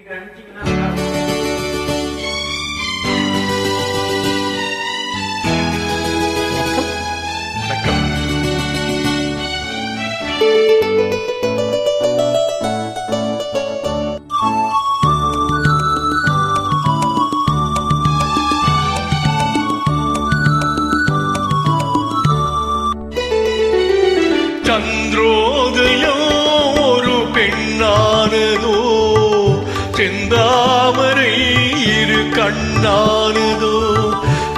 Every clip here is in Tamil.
சந்திரோதயம் ஒரு பெண்ணானதோ, செந்தாமரை இரு கண்ணானதோ.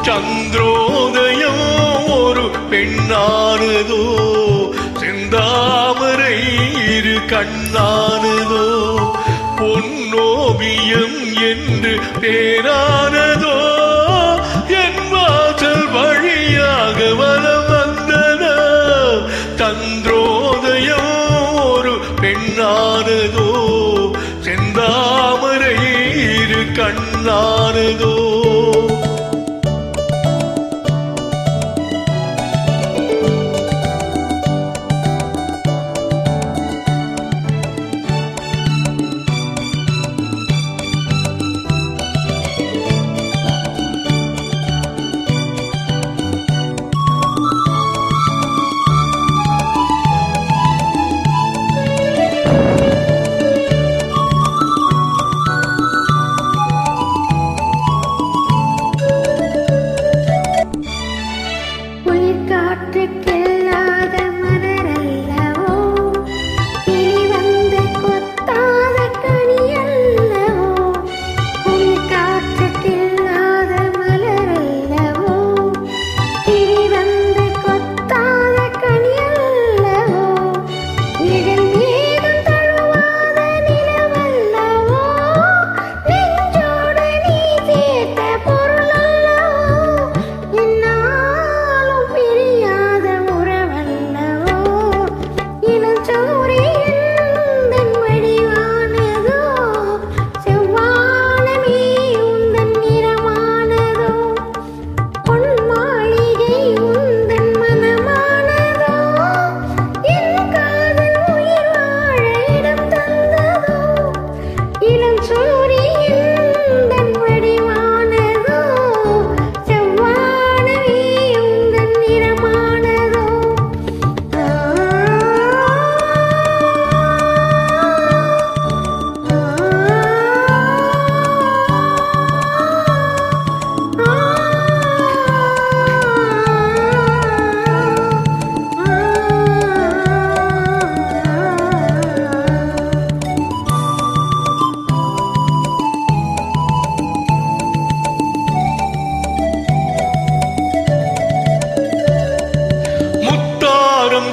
சந்திரோதயம் ஒரு பெண்ணானதோ, செந்தாமரை இரு கண்ணானதோ. பொன்னோவியம் என்று பேரானதோ, என் வாசல் வழியாக வலம் வந்ததோ. சந்திரோதயம் ஒரு பெண்ணானதோ, செந்தாமரை இரு கண்ணானதோ.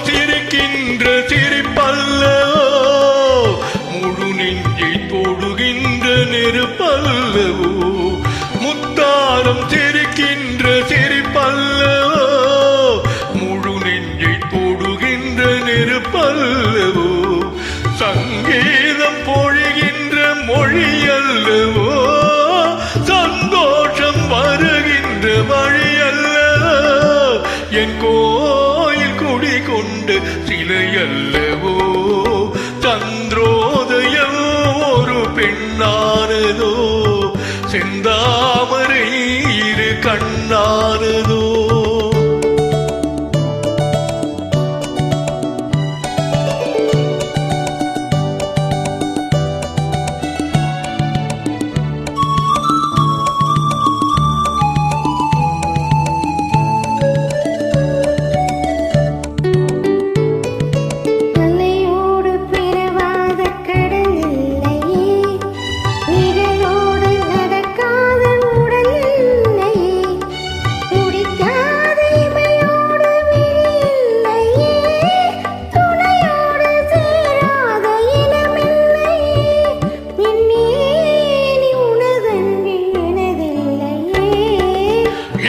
சிரிக்கின்ற சிரிப்பல்லவோ, முழு நெஞ்சை தொடுகின்ற நெருப்பல்லவோ. முத்தாரம் சிரிக்கின்ற சிரிப்பல்லவோ, முழு நெஞ்சை தொடுகின்ற நெருப்பல்லவோ. சங்கீதம் பொழிகின்ற மொழியல்லவோ, சந்தோஷம் வருகின்ற வழியல்லவோ. என் கோயில் குடி கொண்டு சிலையல்லவோ. சந்திரோதயம் ஒரு பெண்ணானதோ, செந்தாமரை இரு கண்ணானதோ.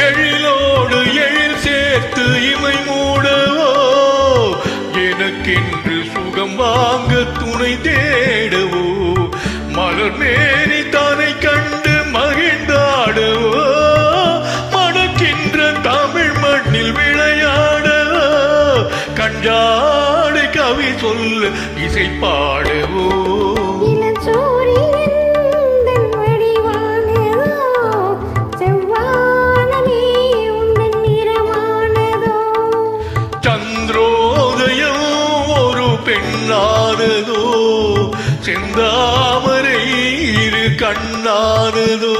எழிலோடு எழில் சேர்த்து இமை மூடவோ, எனக்கென்று சுகம் வாங்க துணை தேடவோ. மலர் மேனி தானை கண்டு மகிழ்ந்தாடவோ, மணக்கின்ற தமிழ் மண்ணில் விளையாடவோ. கஞ்சாடை கவி சொல்ல இசை பாடவோ. இளஞ்சோரியின் பெண்ணானதோ செந்தாமரை இரு கண்ணானதோ